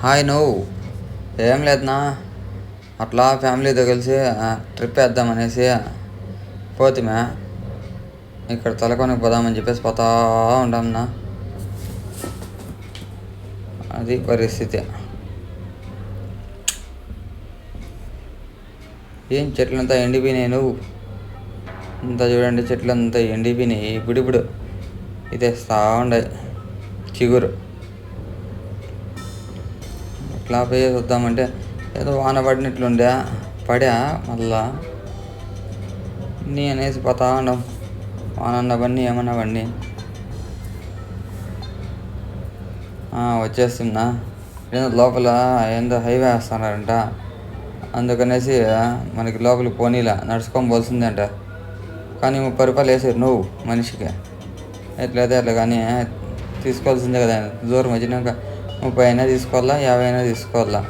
Hi నువ్వు ఏం లేదన్నా, అట్లా ఫ్యామిలీతో కలిసి ట్రిప్ వేద్దామనేసి పోతిమే. ఇక్కడ తలకోనకి పోదామని చెప్పేసి పోతా ఉంటామన్నా. అది పరిస్థితి. ఏం చెట్లంతా ఎండిపోయినాయి, నువ్వు అంతా చూడండి, చెట్లంతా ఎండిపోయినాయి. ఇప్పుడిప్పుడు ఇదేస్తా ఉండే చిగురు. ఇట్లా పోయేసి వద్దామంటే ఏదో వాన పడినట్లుండే, పడా మళ్ళా నీ అనేసి పోతా ఉండం. వానన్న బండి ఏమన్నా బండి వచ్చేస్తున్నా. ఏదో లోపల ఏందో హైవే వేస్తున్నారంట, అందుకనేసి మనకి లోపలికి పోనీలా, నడుచుకొని పోల్సిందంట. కానీ 30 రూపాయలు వేసారు నువ్వు మనిషికి. ఎట్లయితే అట్లా కానీ తీసుకోవాల్సిందే కదా. దూరం వచ్చినాక 30 అయినా తీసుకోవాలా, 50 అయినా తీసుకోవాలా.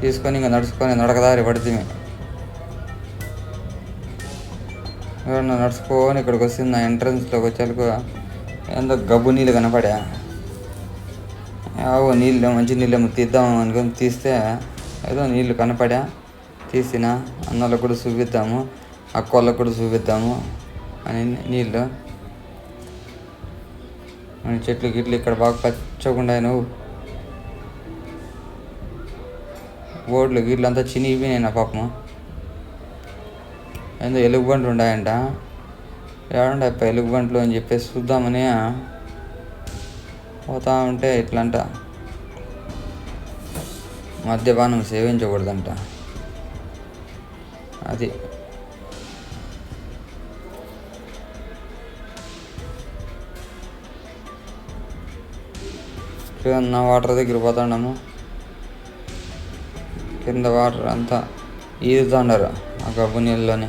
తీసుకొని ఇంకా నడుచుకొని నడకదారి పడుతుంది. ఎవరన్నా నడుచుకొని ఇక్కడికి వస్తుంది. నా ఎంట్రన్స్లోకి వచ్చేలకు ఏందో గబ్బు నీళ్ళు కనపడా. నీళ్ళు మంచి నీళ్ళు తీద్దాం అనుకొని తీస్తే ఏదో నీళ్ళు కనపడా. తీసిన అన్నలకు కూడా చూపిద్దాము, అక్కోళ్ళకు కూడా చూపిద్దాము అని నీళ్ళు. మన చెట్లు గిట్లు ఇక్కడ బాగా పచ్చకుండా నువ్వు ఓడ్లు గిట్లు అంతా చినిగిపోయినాయి నా పాపము. ఏందో ఎలుగుబంట్లు ఉన్నాయంట. ఏడండి అప్ప ఎలుగుబంట్లు అని చెప్పేసి చూద్దామని పోతా ఉంటే ఇట్లంట. మద్యపానం సేవించకూడదంట. అది కింద వాటర్ దగ్గర పోతాము. కింద వాటర్ అంతా ఈదుతున్నారు ఆ గబ్బు నీళ్ళలోనే.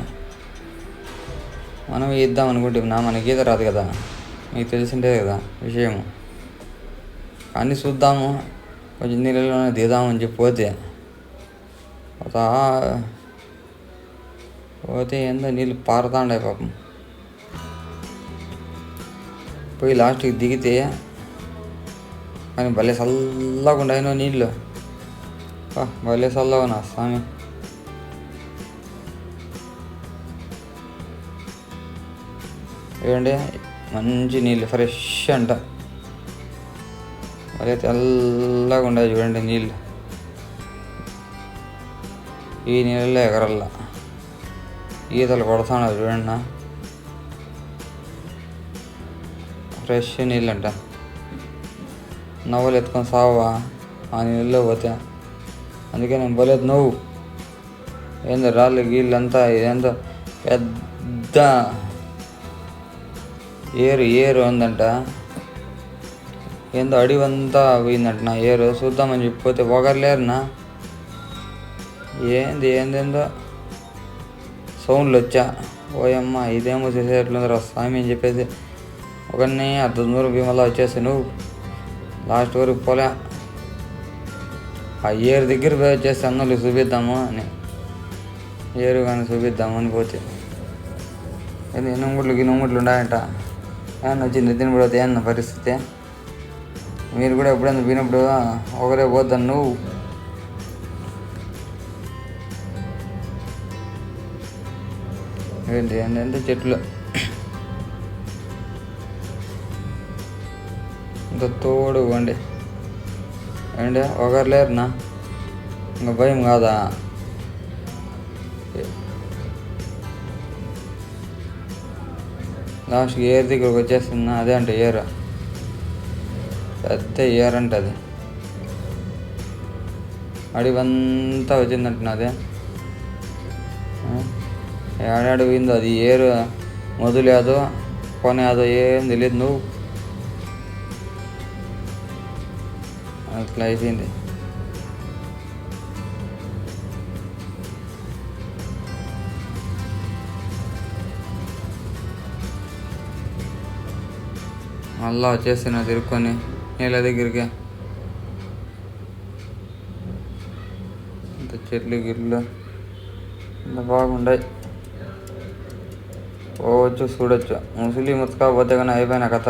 మనం ఈద్దాం అనుకుంటున్నా, మనకి ఈత రాదు కదా, మీకు తెలిసిందే కదా విషయము. కానీ చూద్దాము, కొంచెం నీళ్ళలోనే దిగుదామని చెప్పి పోతే ఏందో నీళ్ళు పారుతాండే పాపం. పోయి లాస్ట్కి దిగితే కానీ భలే చల్లగా ఉండయినో నీళ్ళు. భలే చల్లగా నా స్వామి. ఏమండి మంచి నీళ్ళు, ఫ్రెష్ అంట. భలే తెల్లగా ఉండదు చూడండి నీళ్ళు. ఈ నీళ్ళలో ఎగరల్లా ఈతలు కొడతాడు చూడండి. ఫ్రెష్ నీళ్ళు అంట. నవ్వులు ఎత్తుకొని సావా ఆ నీళ్ళలో పోతే. అందుకే నేను పోలేదు. నువ్వు ఏందో రాళ్ళు గీళ్ళు అంతా ఇదేందో పెద్ద ఏరు ఉందంట. ఏందో అడివంతా పోయిందంట నా ఏరు. చూద్దామని చెప్పిపోతే ఒకరులేరునా. ఏందేందో సౌండ్లు వచ్చా. ఓయమ్మ ఇదేమో చేసేట్లుందిరా స్వామి అని చెప్పేసి ఒకరిని అర్ధ దూరం భీమలా వచ్చేసి నువ్వు లాస్ట్ వరకు పోలే. ఆ ఏరు దగ్గర పోయి వచ్చేసి అన్నోళ్ళకి చూపిద్దాము అని, ఏరు కానీ చూపిద్దాము అని పోతే ఇనుముట్లు ఉన్నాయంట. ఏమన్నా వచ్చింది తినబడితే ఏమన్నా పరిస్థితి. మీరు కూడా ఎప్పుడైనా పోయినప్పుడు ఒకరే పోద్దాను నువ్వు. ఏంటి ఏంటంటే చెట్లు ఇంత తోడు ఇవ్వండి. ఏంటి ఒకరు లేరునా, ఇంకా భయం కాదా? లాస్ట్కి ఏరు దగ్గరకు వచ్చేస్తున్నా. అదే అంటే ఏరు, పెద్ద ఏరు అంటే అది. అడివంతా వచ్చిందంటున్నదే. ఏడాడు పోయిందో అది ఏరు. మొదలేదో కొనేదో ఏం తెలియదు నువ్వు. అట్లా అయిపోయింది. మళ్ళా వచ్చేస్తున్నా తిరుక్కొని నీళ్ళ దగ్గరికి. ఇంత చెట్లు గిట్లు ఇంత బాగుండాయి. పోవచ్చు చూడొచ్చు. ముసలి ముతకపోతే కానీ అయిపోయిన కథ.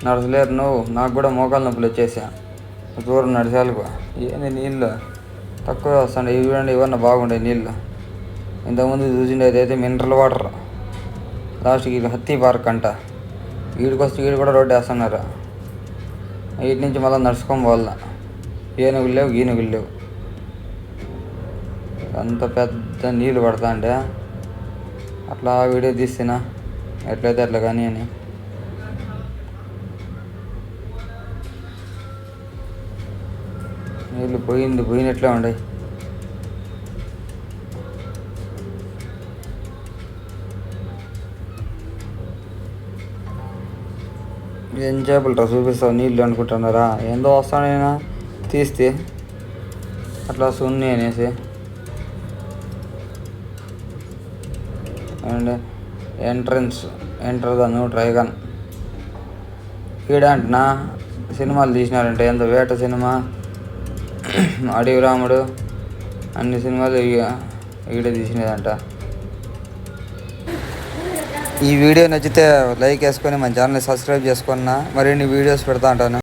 నడచలేరు నువ్వు. నాకు కూడా మోకాలు నొప్పులు వచ్చేసా. దూరం నడిచాలకు ఏంది నీళ్ళు తక్కువ వస్తుండే. ఇవి చూడండి, ఇవన్నీ బాగుండే నీళ్ళు. ఇంతకుముందు చూసిండే అయితే మినరల్ వాటర్. లాస్ట్కి ఇది హత్తి పార్క్ అంట. వీడికొస్తే వీడు కూడా రోడ్డు వేస్తున్నారు. వీటి నుంచి మళ్ళీ నడుచుకొని పోవాల. ఏనుగులు లేవు, గీనుగులు లేవు. అంత పెద్ద నీళ్ళు పడతా అంటే అట్లా వీడియో తీస్తున్నా ఎట్లయితే అట్లా కానీ అని. నీళ్ళు పోయినట్లే ఉన్నాయి. ఏం చేపలరా చూపిస్తావు నీళ్ళు అనుకుంటున్నారా? ఏందో వస్తానైనా తీస్తే అట్లా సున్ని అనేసి. And Enter the New Dragon. ఈడంటున్నా సినిమాలు తీసినారంటే ఎంత వేట సినిమా, అడవి రాముడు, అన్ని సినిమాలు ఈడ తీసినదంట. ఈ వీడియో నచ్చితే లైక్ వేసుకొని మన ఛానల్ని సబ్స్క్రైబ్ చేసుకున్నా మరిన్ని వీడియోస్ పెడతా ఉంటాను.